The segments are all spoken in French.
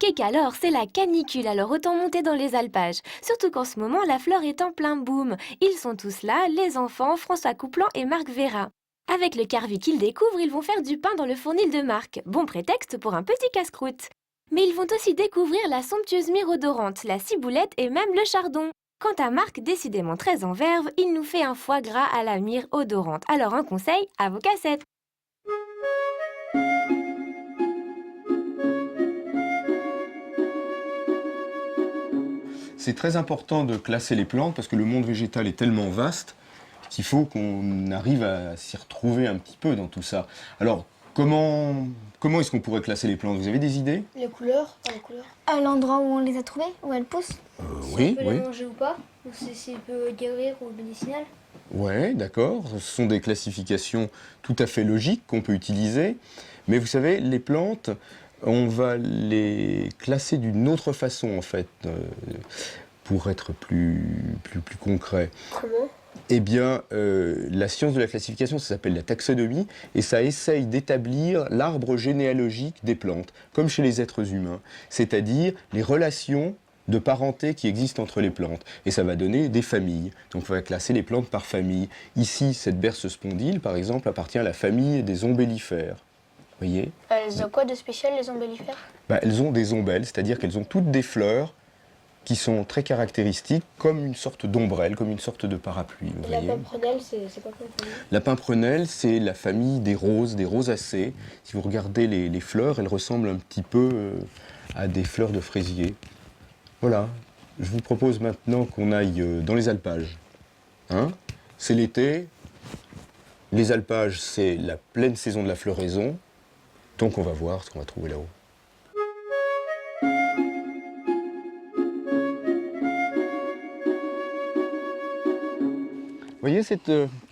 Qu'alors, c'est la canicule, alors autant monter dans les alpages. Surtout qu'en ce moment, la fleur est en plein boom. Ils sont tous là, les enfants, François Couplan et Marc Vera. Avec le carvi qu'ils découvrent, ils vont faire du pain dans le fournil de Marc. Bon prétexte pour un petit casse-croûte. Mais ils vont aussi découvrir la somptueuse myrrhe odorante, la ciboulette et même le chardon. Quant à Marc, décidément très en verve, il nous fait un foie gras à la myrrhe odorante. Alors un conseil, à vos cassettes. C'est très important de classer les plantes parce que le monde végétal est tellement vaste qu'il faut qu'on arrive à s'y retrouver un petit peu dans tout ça. Alors, comment est-ce qu'on pourrait classer les plantes? Vous avez des idées? Les couleurs, pas les couleurs. À l'endroit où on les a trouvées, où elles poussent. Oui, Si on peut oui. les manger ou pas, ou si peut guérir ou médicinal. Ouais, d'accord. Ce sont des classifications tout à fait logiques qu'on peut utiliser. Mais vous savez, les plantes, on va les classer d'une autre façon, en fait, pour être plus concret. Comment? Eh bien, la science de la classification, ça s'appelle la taxonomie, et ça essaye d'établir l'arbre généalogique des plantes, comme chez les êtres humains, c'est-à-dire les relations de parenté qui existent entre les plantes. Et ça va donner des familles. Donc on va classer les plantes par famille. Ici, cette berce spondyle, par exemple, appartient à la famille des ombellifères. Vous voyez? Elles ont quoi de spécial, les ombellifères? Elles ont des ombelles, c'est-à-dire qu'elles ont toutes des fleurs qui sont très caractéristiques, comme une sorte d'ombrelle, comme une sorte de parapluie. Vous La voyez? pimprenelle, c'est quoi comme famille? La pimprenelle, c'est la famille des rosacées. Si vous regardez les fleurs, elles ressemblent un petit peu à des fleurs de fraisier. Voilà. Je vous propose maintenant qu'on aille dans les alpages. Hein? C'est l'été. Les alpages, c'est la pleine saison de la floraison. Donc on va voir ce qu'on va trouver là-haut. Vous voyez cette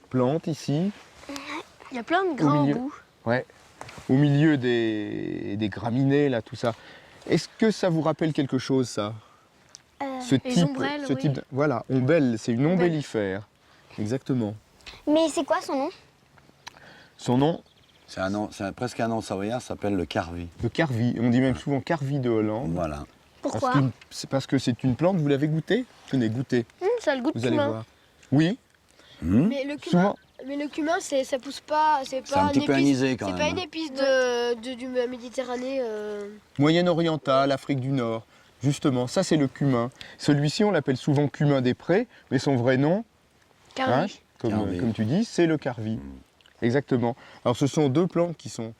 plante ici? Il y a plein de grains au milieu. bout. Ouais. Au milieu des graminées, là, tout ça. Est-ce que ça vous rappelle quelque chose, ça? les ombrelles, oui. Voilà, ombelle, c'est une ombellifère. Exactement. Mais c'est quoi son nom? Son nom, C'est presque un nom savoyard, ça s'appelle le carvi. le carvi. On dit même souvent carvi de Hollande. Voilà. Pourquoi? C'est parce que c'est une plante, vous l'avez goûtée? Tenez, goûtez, Ça a le goût de vous allez cumin. voir. Oui, Mais le cumin, souvent. ça pousse pas, c'est C'est pas un une petit peu épice. anisé quand C'est même. pas hein. une épice de Méditerranée. Moyenne-orientale, Afrique du Nord. Justement, ça c'est le cumin. Celui-ci, on l'appelle souvent cumin des prés, mais son vrai nom, Carvi. Carvi. comme tu dis, c'est le carvi. Exactement. Alors ce sont deux plantes qui sont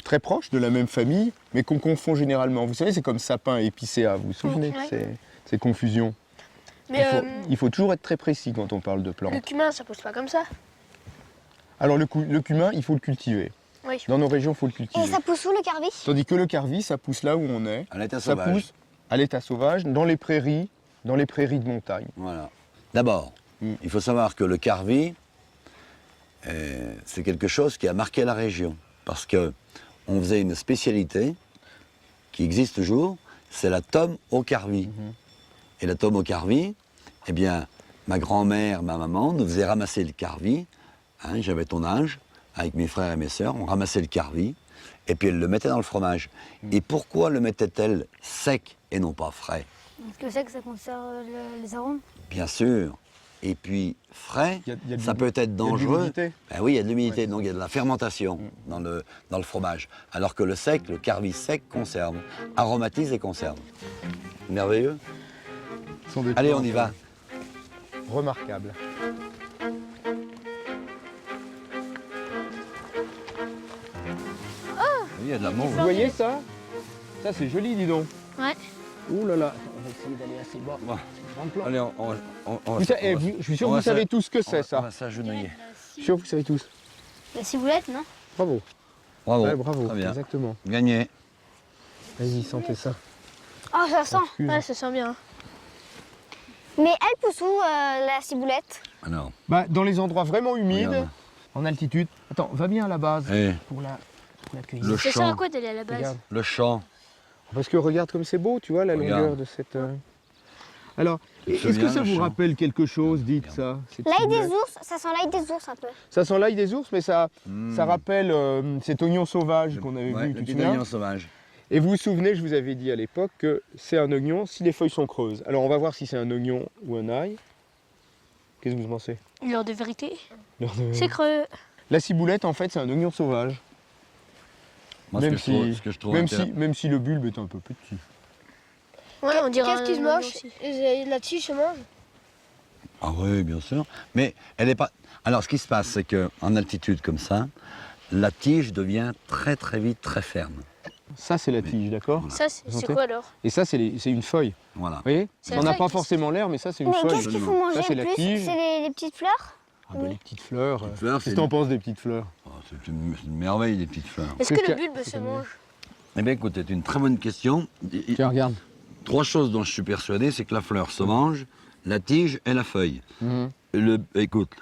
très proches de la même famille, mais qu'on confond généralement. Vous savez, c'est comme sapin et épicéa, vous vous souvenez de Ouais. ces confusions? Mais Il faut toujours être très précis quand on parle de plantes. le cumin, ça pousse pas comme ça. Alors le cumin, il faut le cultiver. Oui. Dans nos régions, il faut le cultiver. Et ça pousse où le carvi? Tandis que le carvi, ça pousse là où on est. À l'état Ça sauvage. pousse à l'état sauvage, dans les prairies de montagne. Voilà. D'abord, il faut savoir que le carvi, c'est quelque chose qui a marqué la région. Parce que on faisait une spécialité qui existe toujours, c'est la tome au carvi. Et la tome au carvi, eh bien, ma grand-mère, ma maman nous faisait ramasser le carvi. Hein, j'avais ton âge, avec mes frères et mes sœurs, on ramassait le carvi, et puis elle le mettait dans le fromage. Et pourquoi le mettait-elle sec et non pas frais? Parce que c'est que ça conserve les arômes. Bien sûr. Et puis frais, Il y a de ça peut être dangereux. l'humidité. Ben oui, il y a de l'humidité, donc il y a de la fermentation dans le fromage. Alors que le sec, le carvi sec, conserve, aromatise et conserve. Merveilleux. Ce sont des Allez, plantes on y va. remarquables. Il y a de la Vous mauve. voyez ça? Ça c'est joli, dis donc. Ouais. Ouh là là. On va essayer d'aller assez bas. Bon. Grande plante. Allez, Je suis sûr on que va vous savez s'a- tous ce que on c'est, va ça. s'agenouiller. Je suis sûr que vous savez tous. La ciboulette, non? Bravo. Bravo. Ouais, bravo. Très bien. Exactement. Gagné. Vas-y, sentez ça. Ah, ça sent. Excuse. Ouais, ça sent bien. Mais elle pousse où, la ciboulette? Alors, Bah, dans les endroits vraiment humides, regarde. en altitude. Attends, va bien à la base Eh, pour la cueillir. le Ça sert à champ. quoi d'aller à la base? Regarde. Le champ. Parce que regarde comme c'est beau, tu vois, la Regarde. longueur de cette... Alors, Je est-ce sais que bien, ça le vous champ. rappelle quelque chose, dites ça cette L'ail des ciboulette ours, ça sent l'ail des ours un peu. Ça sent l'ail des ours, mais ça rappelle cet oignon sauvage qu'on avait Ouais, vu, le tu te petit souviens? oignon sauvage. Et vous vous souvenez, je vous avais dit à l'époque que c'est un oignon si les feuilles sont creuses. Alors on va voir si c'est un oignon ou un ail. Qu'est-ce que vous pensez? L'heure de vérité. L'heure de- C'est creux. La ciboulette, en fait, c'est un oignon sauvage. Moi, Même ce que je trouve Même si le bulbe est un peu petit. Ouais, on dirait Qu'est-ce qui se un mange aussi. La tige se mange? Ah oui, bien sûr. Mais elle n'est pas. Alors, ce qui se passe, c'est qu'en altitude comme ça, la tige devient très très vite très ferme. Ça, c'est la tige, d'accord? Ça, Vous c'est sentez quoi alors? Et ça, c'est une feuille. Voilà. Vous voyez? C'est On la n'a feuille pas qui- forcément l'air, mais ça, c'est une Mais feuille. qu'est-ce qu'il faut manger Ça, c'est la plus? tige. C'est les petites fleurs? Ah, bah, les petites fleurs. Les fleurs, Qu'est-ce c'est que t'en penses des petites fleurs? Oh, c'est une merveille, les petites fleurs. Est-ce C'est que que- le bulbe se mange? Eh bien, écoute, c'est une très bonne question. Tiens, regarde. 3 choses dont je suis persuadé, c'est que la fleur se mange, la tige et la feuille. Écoute,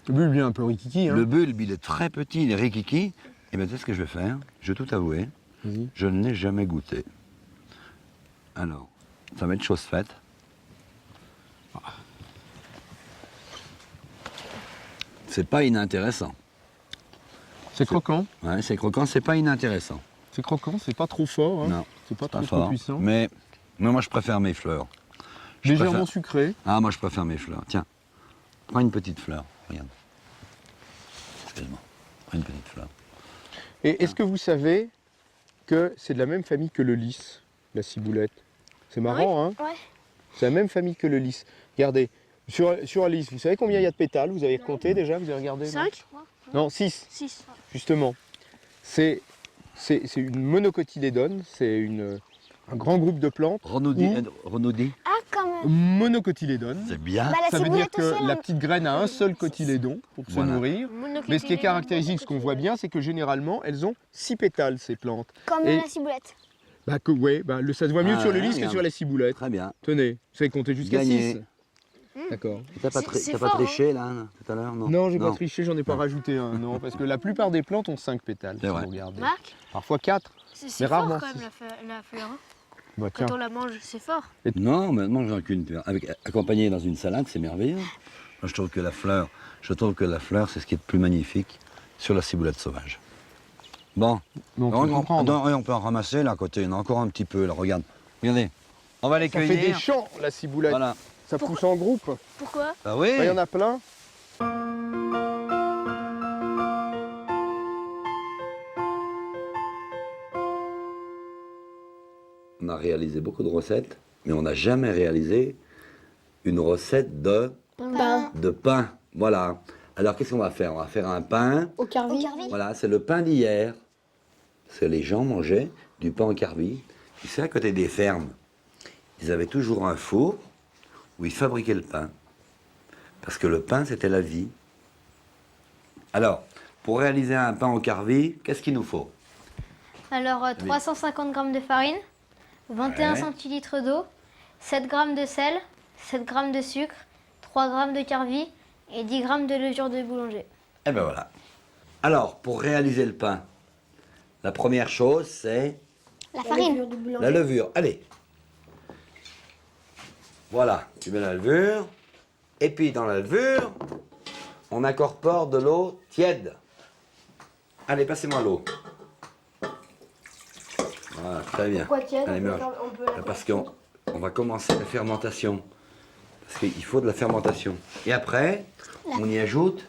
Le bulbe est un peu rikiki. Hein. le bulbe, il est très petit, il est rikiki. Et bien, tu sais ce que je vais faire? Je vais tout avouer. Vas-y. Je ne l'ai jamais goûté. Alors, ça va être chose faite. C'est pas inintéressant. C'est croquant. Ouais, c'est croquant, c'est pas inintéressant. C'est croquant, c'est pas trop fort. Hein. Non, C'est pas pas trop fort. puissant. Mais moi, je préfère mes fleurs. Je Légèrement préfère- sucré. Ah, moi, je préfère mes fleurs. Tiens, prends une petite fleur. Regarde. Excuse-moi. Prends une petite fleur. Et est-ce que vous savez que c'est de la même famille que le lys, la ciboulette? C'est marrant, hein? Ouais. C'est la même famille que le lys. Regardez, sur un lys, vous savez combien il y a de pétales? Vous avez compté déjà? Vous avez regardé? non 5? Non, 6, 6. justement. C'est une monocotylédone, c'est un grand groupe de plantes. Renaudi, Ah, comme. Monocotylédone. c'est bien. Bah, la Ça veut dire ciboulette aussi, que elle la a- petite graine a un seul cotylédon pour se Voilà. nourrir. Mais ce qui est caractéristique, ce qu'on voit bien, c'est que généralement, elles ont 6 pétales, ces plantes. Comme Et- la ciboulette. Bah, ça se voit mieux Ah, sur le lys que regarde. sur la ciboulette. Très bien. Tenez, vous savez compter jusqu'à Gagné. 6. D'accord. T'as pas, C'est t'as pas fort, triché, là, tout à l'heure? Non, Non, j'ai pas triché, j'en ai pas Non. rajouté un, non, parce que la plupart des plantes ont 5 pétales, C'est si vrai. vous regardez. Marc, Parfois 4. c'est Mais fort rarement quand même six. la fleur. Hein. Bah, tiens. Quand on la mange, c'est fort. Non, mais mange qu'une. Accompagné dans une salade, c'est merveilleux. Moi, je trouve que la fleur, c'est ce qui est de plus magnifique sur la ciboulette sauvage. Bon, Donc, on peut en prendre. on peut en ramasser là à côté. Il y en a encore un petit peu là. Regarde, regardez. On va les Ça fait des cueillir. champs, la ciboulette. Voilà. Ça pousse en groupe. Pourquoi? Ah oui. Il y en a plein. On a réalisé beaucoup de recettes, mais on n'a jamais réalisé une recette de pain. Voilà. Alors qu'est-ce qu'on va faire? On va faire un pain. Au carvi. Voilà, c'est le pain d'hier. C'est les gens mangeaient du pain au carvi. Tu sais, à côté des fermes, ils avaient toujours un four où ils fabriquaient le pain. Parce que le pain, c'était la vie. Alors, pour réaliser un pain au carvi, qu'est-ce qu'il nous faut? Alors, 350 g de farine, 21 Ouais. centilitres d'eau, 7 g de sel, 7 g de sucre, 3 g de carvi et 10 g de levure de boulanger. Eh ben voilà. Alors, pour réaliser le pain, la première chose, c'est La farine. la levure. Allez. Voilà, tu mets la levure. Et puis, dans la levure, on incorpore de l'eau tiède. Allez, passez-moi l'eau. Voilà, très bien. Pourquoi tiède? Allez, mélange. Parce qu'on va commencer la fermentation. Parce qu'il faut de la fermentation. Et après, on y ajoute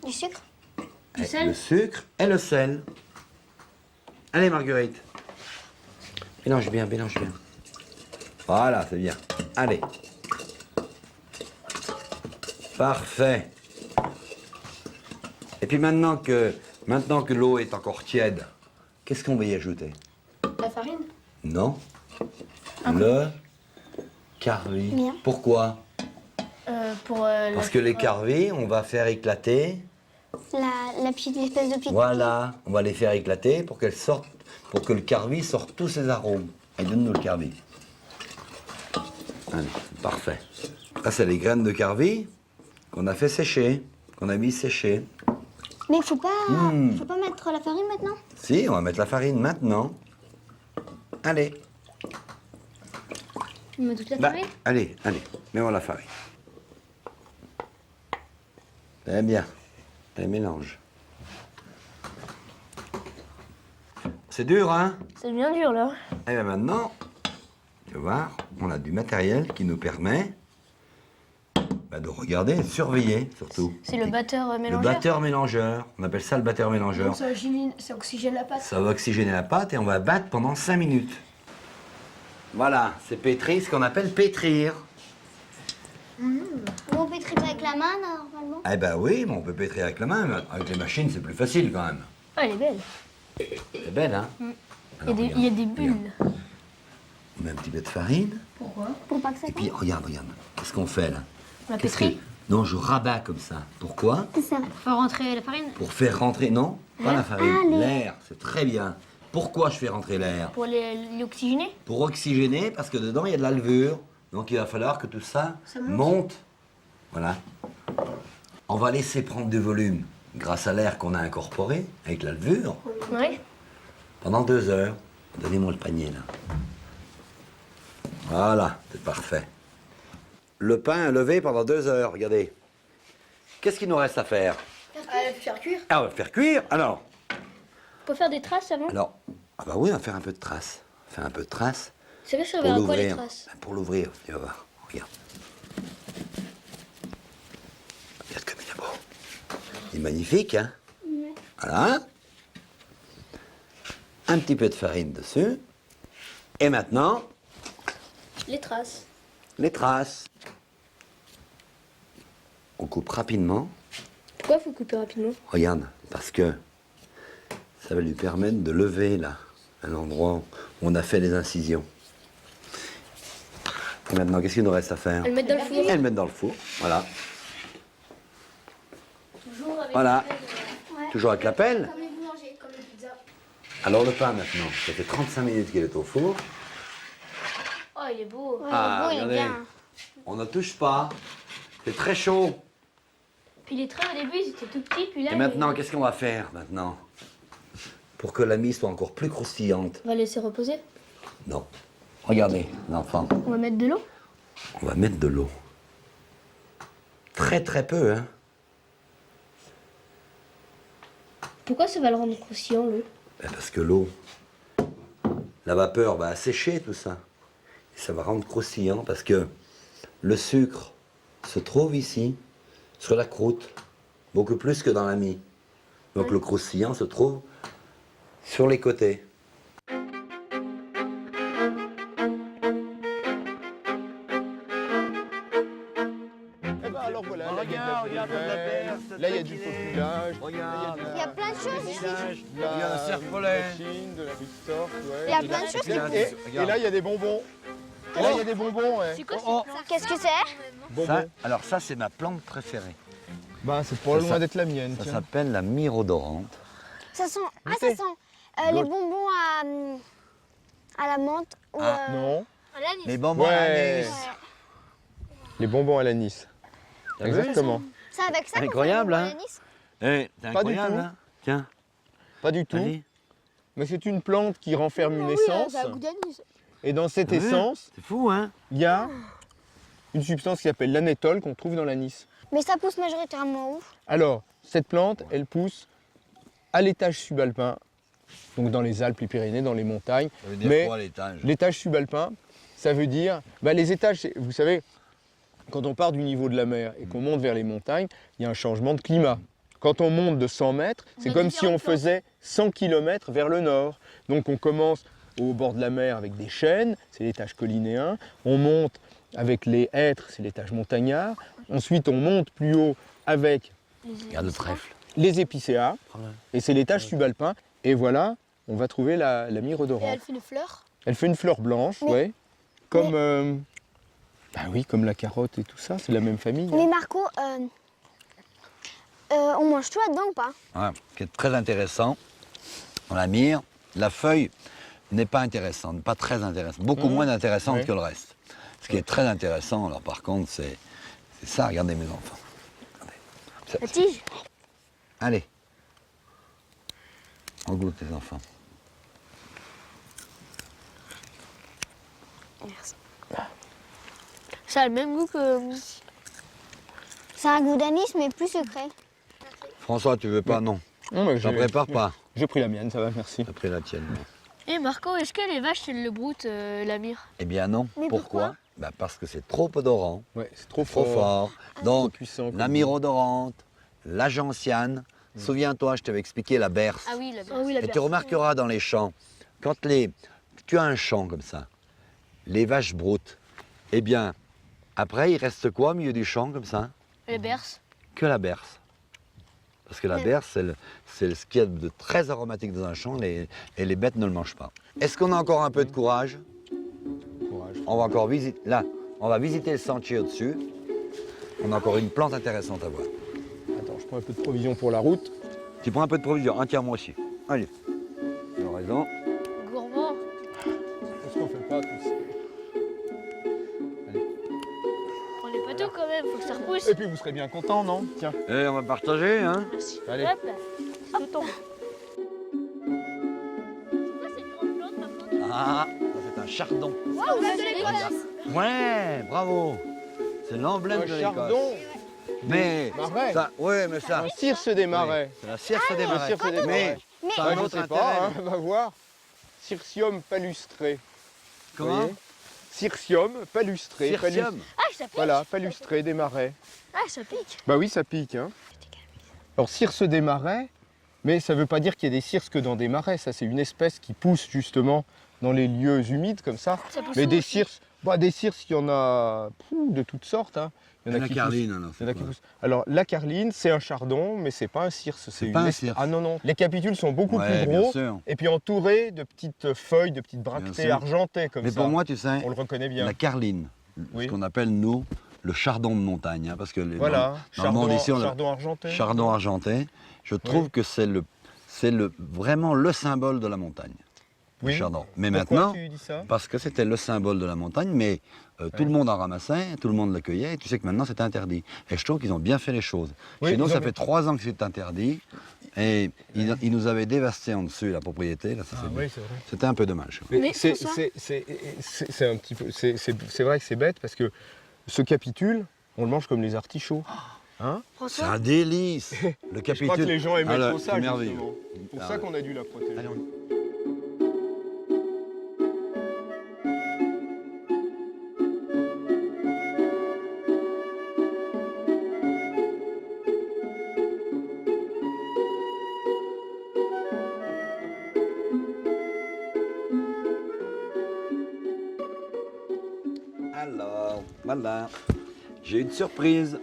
Du sucre. le sucre et le sel. Allez, Marguerite. Mélange bien, mélange bien. Voilà, c'est bien. Allez. Parfait. Et puis maintenant que l'eau est encore tiède, qu'est-ce qu'on va y ajouter? La farine. Non. Le carvi. Bien. Pourquoi? Pour Parce que les carvis, on va faire éclater. La petite espèce de petite. Voilà, on va les faire éclater pour qu'elles sortent, pour que le carvi sorte tous ses arômes. Et donne-nous le carvi. Allez, parfait. Là, c'est les graines de carvi qu'on a fait sécher, qu'on a mis sécher. Mais faut pas mettre la farine maintenant. Si, on va mettre la farine maintenant. Allez, On met toute la bah, farine. allez, mets-moi la farine. Très bien. Allez, mélange. C'est dur, hein? C'est bien dur là. Et bien maintenant, tu vas voir, on a du matériel qui nous permet de regarder et de surveiller, surtout. C'est le batteur Le mélangeur. batteur mélangeur. On appelle ça le batteur mélangeur. Ça oxygène la pâte. Ça va oxygéner la pâte et on va battre pendant 5 minutes. Voilà, c'est pétrir, ce qu'on appelle pétrir. On pétrit pas avec la main, normalement. Eh ben oui, mais on peut pétrir avec la main, mais avec les machines, c'est plus facile quand même. Ah, elle est belle. C'est belle, hein? Alors, Il y a des regarde, bulles. regarde. On met un petit peu de farine. Pourquoi? Pour pas que ça Et puis, regarde. Qu'est-ce qu'on fait, là? La Qu'est-ce pétrie. que- Non, je rabats comme ça. Pourquoi? C'est ça. Faut rentrer la farine. Pour faire rentrer... Non, pas la farine. Ah, l'air. L'air, c'est très bien. Pourquoi je fais rentrer l'air? Pour l'oxygéner. Pour oxygéner, parce que dedans, il y a de la levure. Donc, il va falloir que tout ça, monte. Voilà. On va laisser prendre du volume grâce à l'air qu'on a incorporé avec la levure Ouais. pendant 2 heures. Donnez-moi le panier, là. Voilà, c'est parfait. Le pain levé pendant 2 heures, regardez. Qu'est-ce qu'il nous reste à faire? Faire cuire. Ah, on va le faire cuire, alors. On peut faire des traces avant. Alors, ah bah oui, on va faire un peu de traces. Faire un peu de traces C'est vrai, ça pour va à quoi les l'ouvrir. traces? Pour l'ouvrir, tu vas voir. Regarde. Regarde comme il est beau. Il est magnifique, hein? Voilà. Un petit peu de farine dessus. Et maintenant, Les traces. les traces. On coupe rapidement. Pourquoi faut couper rapidement? Regarde, parce que ça va lui permettre de lever, là, à l'endroit où on a fait les incisions. Et maintenant, qu'est-ce qu'il nous reste à faire? Elle met dans le four. Et le mettre dans le four, voilà. Voilà. Toujours avec la pelle. Comme les boulangers, comme les pizzas. Alors le pain maintenant, ça fait 35 minutes qu'il est au four. Oh, il est beau. Ah, il est regardez, bien. on ne touche pas. C'est très chaud. Puis les traits au début, ils étaient tout petits, puis là. Et maintenant, qu'est-ce qu'on va faire maintenant? Pour que la mie soit encore plus croustillante. On va laisser reposer. Non. Regardez, l'enfant. On va mettre de l'eau. On va mettre de l'eau. Très très peu, hein. Pourquoi ça va le rendre croustillant, l'eau? Ben, parce que l'eau, la vapeur va assécher tout ça. Et ça va rendre croustillant parce que le sucre se trouve ici, sur la croûte, beaucoup plus que dans la mie. Donc le croustillant se trouve sur les côtés. Eh ben alors voilà, là, il y a de la verre, là il y a du populage, Regarde. Il y a plein de choses ici. de la Il y a un cerf-volet. machine, de la bistorte, ouais. Il y a plein de choses qui Et là il y a des bonbons. Et là il y a des bonbons, ouais. Qu'est-ce que c'est? Bonbons. Alors ça, c'est ma plante préférée. Bah c'est pas Ça, loin d'être la mienne, Ça tiens. s'appelle la myrhodorante. Ça sent. Ah, Goûtez. ça sent les bonbons à la menthe. Ou, Ah. Non, Les bonbons à Ouais. l'anis. les bonbons à l'anis. Exactement. Ça avec ça. qu'on fait Incroyable, les bonbons hein. à l'anis. Eh, c'est Pas du incroyable, tout. hein. Tiens, Pas du tout. vas-y. Mais c'est une plante qui renferme une essence. d'anis. Et dans cette T'as vu? essence, C'est fou, hein. il y a une substance qui s'appelle l'anétol qu'on trouve dans l'anis. Mais ça pousse majoritairement où? Alors, cette plante, elle pousse à l'étage subalpin, donc dans les Alpes, les Pyrénées, dans les montagnes. Ça veut dire Mais quoi, l'étage? l'étage subalpin, ça veut dire, les étages, vous savez, quand on part du niveau de la mer et qu'on monte vers les montagnes, il y a un changement de climat. Quand on monte de 100 mètres, c'est comme si on faisait 100 km vers le nord. Donc on commence au bord de la mer avec des chênes, c'est l'étage collinéen. On monte avec les hêtres, c'est l'étage montagnard. Ensuite, on monte plus haut avec Regarde le trèfle. les épicéas, et c'est l'étage subalpin. Et voilà, on va trouver la Et myrhodorante. elle fait une fleur. Elle fait une fleur blanche, Mais- ouais. Comme, oui, comme la carotte et tout ça, c'est la même famille. Mais Marco, on mange tout là-dedans ou pas? Ouais, ce qui est très intéressant, dans la myrrhe, la feuille n'est pas intéressante, pas très intéressante, beaucoup moins intéressante Ouais. que le reste. Ce qui est très intéressant, alors par contre, c'est ça, regardez mes enfants. Regardez. Ça- La tige? Allez, on goûte les enfants. Merci. Ça a le même goût que. Ça a un goût d'anis, mais plus secret. François, tu veux pas? Non, Non, mais j'en prépare pas. J'ai pris la mienne, ça va, merci. Après la tienne. Et Marco, est-ce que les vaches, elles le broutent, l'amir? Eh bien non. Mais pourquoi Bah, parce que c'est trop odorant, Ouais, c'est trop trop fort. fort. Donc, puissant. la myrodorante, la gentiane. Souviens-toi, je t'avais expliqué la berce. Ah oui, la Ah oui, la Et tu berce. remarqueras dans les champs, quand tu as un champ comme ça, les vaches broutent, eh bien, après, il reste quoi au milieu du champ comme ça? Les berces. Que la berce. Parce que la Ouais. berce, c'est ce qu'il y a de très aromatique dans un champ et les bêtes ne le mangent pas. Est-ce qu'on a encore un peu de courage? Courage. On va encore visiter, là, on va visiter le sentier au-dessus. On a encore une plante intéressante à voir. Attends, je prends un peu de provision pour la route. Tu prends un peu de provision, entièrement aussi. Allez, tu as raison. Gourmand. Qu'est-ce qu'on fait pas tous? On est pas tout quand même, faut que ça repousse. Et puis vous serez bien content, non? Tiens, Et on va partager, hein? Merci. allez. Hop là. Ça tombe. C'est une grande plante par contre. Ah, ça, c'est un chardon. Oh, vous avez les Ouais, bravo. C'est l'emblème Un de l'Écosse. chardon, Mais marais. ça, ouais, mais ça, Un circe des marais. c'est la circe des Un marais. circe des marais. Mais ça a Bah, un je autre sais intérêt. pas, hein, va voir. Circium palustré. Vous Comment? voyez Circium palustré. Circium. Ah, ça pique. Voilà, palustré des marais. Ah, ça pique. Bah oui, ça pique. Hein. Alors, circe des marais, mais ça ne veut pas dire qu'il y a des circes que dans des marais. Ça, c'est une espèce qui pousse justement dans les lieux humides comme ça. Ça pousse Mais où des aussi? circes, il y en a de toutes sortes. Hein. Il y en a La qui carline, alors. poussent- il y en a qui poussent. Alors, la carline, c'est un chardon, mais c'est pas un circe. C'est une pas un espèce- circe. Ah non, non. Les capitules sont beaucoup Ouais, plus bien gros sûr. et puis entourés de petites feuilles, de petites Bien bractées sûr. argentées comme Mais ça. pour moi, tu sais, On le reconnaît bien. la carline, Oui. ce qu'on appelle, nous, le chardon de montagne, hein, parce que Voilà, dans le monde ici, on a chardon argenté. chardon argenté, je trouve que c'est vraiment le symbole de la montagne, le Oui. chardon. Mais Pourquoi maintenant, tu dis ça? parce que c'était le symbole de la montagne, mais tout le monde en ramassait, tout le monde le cueillait, et tu sais que maintenant c'est interdit. Et je trouve qu'ils ont bien fait les choses. Oui, Chez nous, ils ça ont- fait 3 ans que c'est interdit, et ils nous avaient dévasté en dessus la propriété. Là, ça, Ah oui, c'est vrai. c'était un peu dommage. Mais c'est François un petit peu, c'est vrai que c'est bête parce que ce capitule, on le mange comme les artichauts. Hein? C'est un délice. Le Je crois que capitule. les gens aimaient Alors, trop ça. c'est merveilleux. justement. C'est pour Ah ça ouais. qu'on a dû la protéger. Allez, on- Alors, voilà. J'ai une surprise.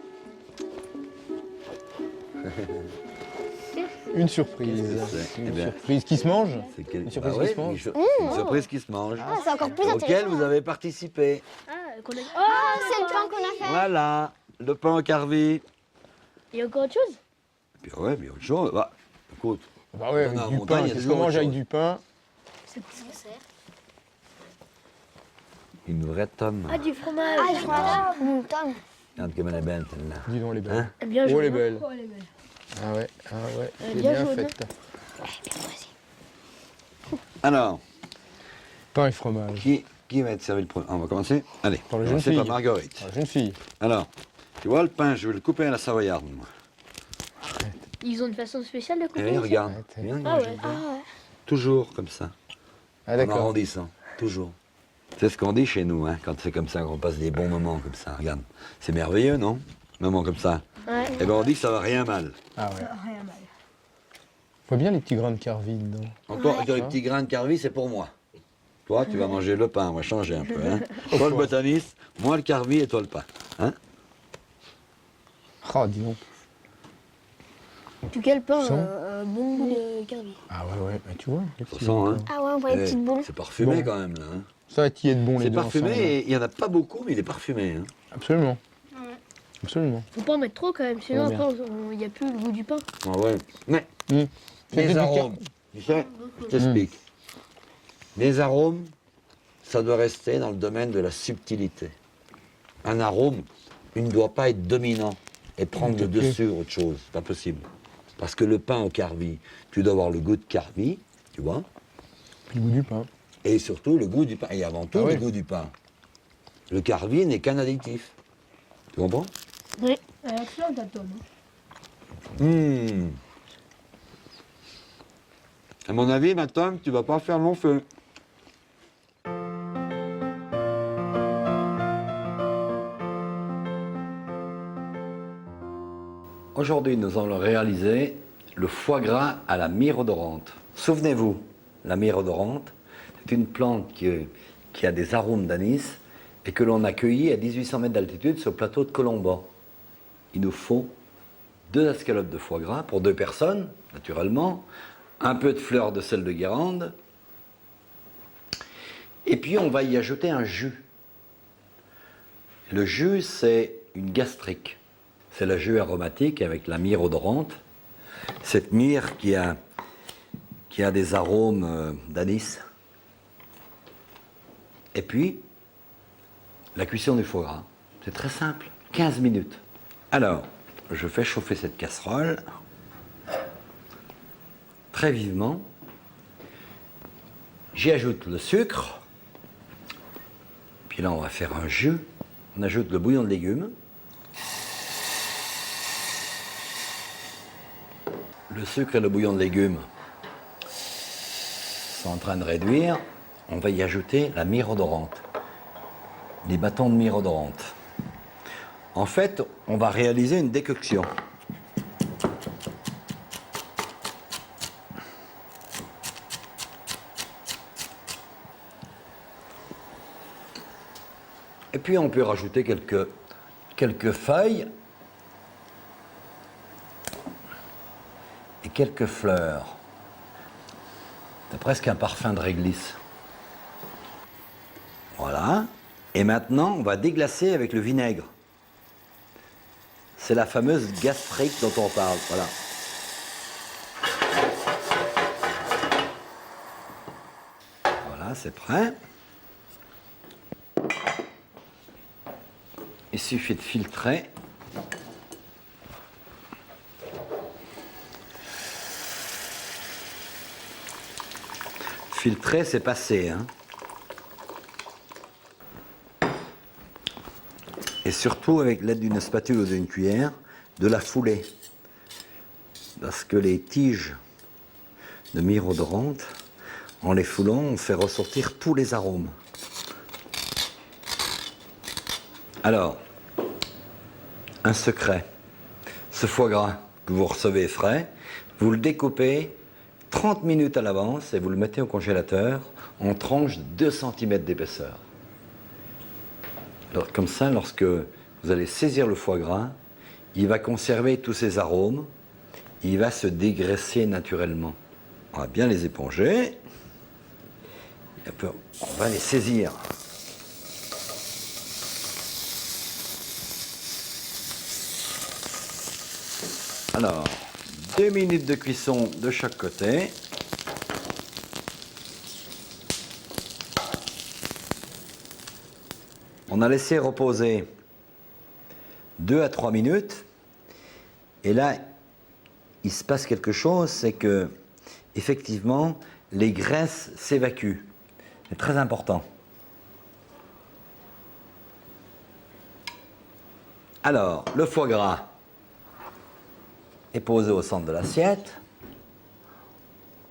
Une surprise. Qu'est-ce que c'est? Une Eh bien, surprise qui se mange. C'est quel- Une surprise Bah qui ouais, se mange. une surprise qui se mange. Ah, c'est encore plus Auquel intéressant. vous avez participé. Ah, qu'on a... Ah, c'est le pain qu'on a fait. Voilà, le pain au carvi. Il y a encore autre chose? Puis ouais, mais autre chose. Bah, écoute, Bah ouais, Dans la avec du montagne, pain. il y a Qu'est-ce toujours qu'on mange autre avec chose. du pain? C'est quoi ça sert? une vraie tome. Ah, du fromage. Ah, je vois. Tom. Regarde comme elle est belle celle-là. Dis donc, elle est belle. Hein? Eh bien Oh, jaune, elle est hein. belle. Oh, elle est belle. Ah ouais, Elle est c'est bien bien jaune, faite. Alors, Pain et fromage. qui va être servi le premier? On va commencer. Allez, Par le on va jeune commencer par fille. Marguerite. Ah, jeune fille. Alors, tu vois le pain, je vais le couper à la savoyarde, moi. Ils ont une façon spéciale de Eh couper oui, ça? regarde. Arrête. Viens, Ah regarde. ouais. Toujours comme ça, Ah en d'accord. arrondissant, toujours. C'est ce qu'on dit chez nous, hein, quand c'est comme ça, qu'on passe des bons moments comme ça. Regarde, c'est merveilleux, non? Moments comme ça. Ouais. Eh ben on dit que ça va rien mal. Ah ouais. Je vois bien les petits grains de carvi dedans. Encore, les petits grains de carvi, c'est pour moi. Toi, tu vas manger le pain, on va changer un peu. Hein. Toi, le botaniste, moi, le carvi et toi, le pain. Hein? Ah, dis donc. En tout cas, le pain, Sans. un bon goût de carvi. Ah ouais, ouais. Mais tu vois, les Ça petits sent, hein? Ah ouais, on voit les Eh, petites boules. c'est parfumé Bon. quand même, là. Hein. Ça va t'y être bon les C'est deux parfumé ensemble. et il n'y en a pas beaucoup, mais il est parfumé. Hein. Absolument. Absolument. Faut pas en mettre trop quand même, sinon Ouais, bien. après il n'y a plus le goût du pain. Ah ouais. Mais C'est les du arômes, tu sais, je t'explique. Les arômes, ça doit rester dans le domaine de la subtilité. Un arôme, il ne doit pas être dominant et prendre le Ok. dessus autre chose. C'est pas possible. Parce que le pain au carvi, tu dois avoir le goût de carvi, tu vois, Puis le goût du pain. et surtout le goût du pain. Et avant tout, Ah le ouais. goût du pain. Le carvi n'est qu'un additif. Tu comprends? Oui. Excellent ta tome. Mmh. À mon avis, ma Tom, tu vas pas faire long feu. Aujourd'hui, nous allons réaliser le foie gras à la myrrhe odorante. Souvenez-vous, la myrrhe odorante, c'est une plante qui a des arômes d'anis et que l'on a cueillie à 1800 mètres d'altitude sur le plateau de Colombo. Il nous faut 2 escalopes de foie gras pour 2 personnes, naturellement, un peu de fleur de sel de Guérande, et puis on va y ajouter un jus. Le jus, c'est une gastrique. C'est le jus aromatique avec la myrrhe odorante. Cette myrrhe qui a des arômes d'anis. Et puis, la cuisson du foie gras. C'est très simple, 15 minutes. Alors, je fais chauffer cette casserole très vivement. J'y ajoute le sucre. Puis là, on va faire un jus. On ajoute le bouillon de légumes. Le sucre et le bouillon de légumes sont en train de réduire. On va y ajouter la myrrhe odorante. Les bâtons de myrrhe odorante. En fait, on va réaliser une décoction. Et puis on peut rajouter quelques feuilles et quelques fleurs. C'est presque un parfum de réglisse. Voilà. Et maintenant, on va déglacer avec le vinaigre. C'est la fameuse gastrique dont on parle. Voilà. Voilà, c'est prêt. Il suffit de filtrer. Filtrer, c'est passer, hein. Et surtout, avec l'aide d'une spatule ou d'une cuillère, de la fouler. Parce que les tiges de myrrhe odorante, en les foulant, on fait ressortir tous les arômes. Alors, un secret. Ce foie gras que vous recevez frais, vous le découpez 30 minutes à l'avance et vous le mettez au congélateur en tranches de 2 cm d'épaisseur. Alors, comme ça, lorsque vous allez saisir le foie gras, il va conserver tous ses arômes, il va se dégraisser naturellement. On va bien les éponger, et puis on va les saisir. Alors, 2 minutes de cuisson de chaque côté. On a laissé reposer 2 à 3 minutes. Et là, il se passe quelque chose, c'est que, effectivement, les graisses s'évacuent. C'est très important. Alors, le foie gras est posé au centre de l'assiette.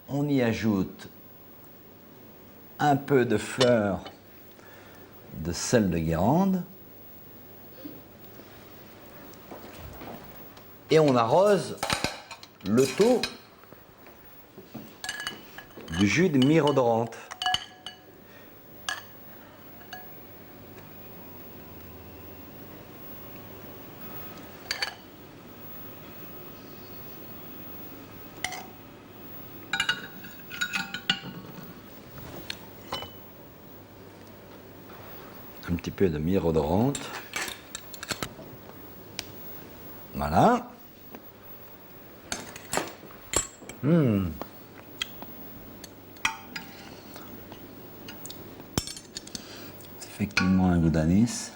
On y ajoute un peu de fleur de sel de Guérande et on arrose le tout du jus de myrrhe odorante. Un petit peu de myrrhe odorante. Voilà. C'est effectivement un goût d'anis.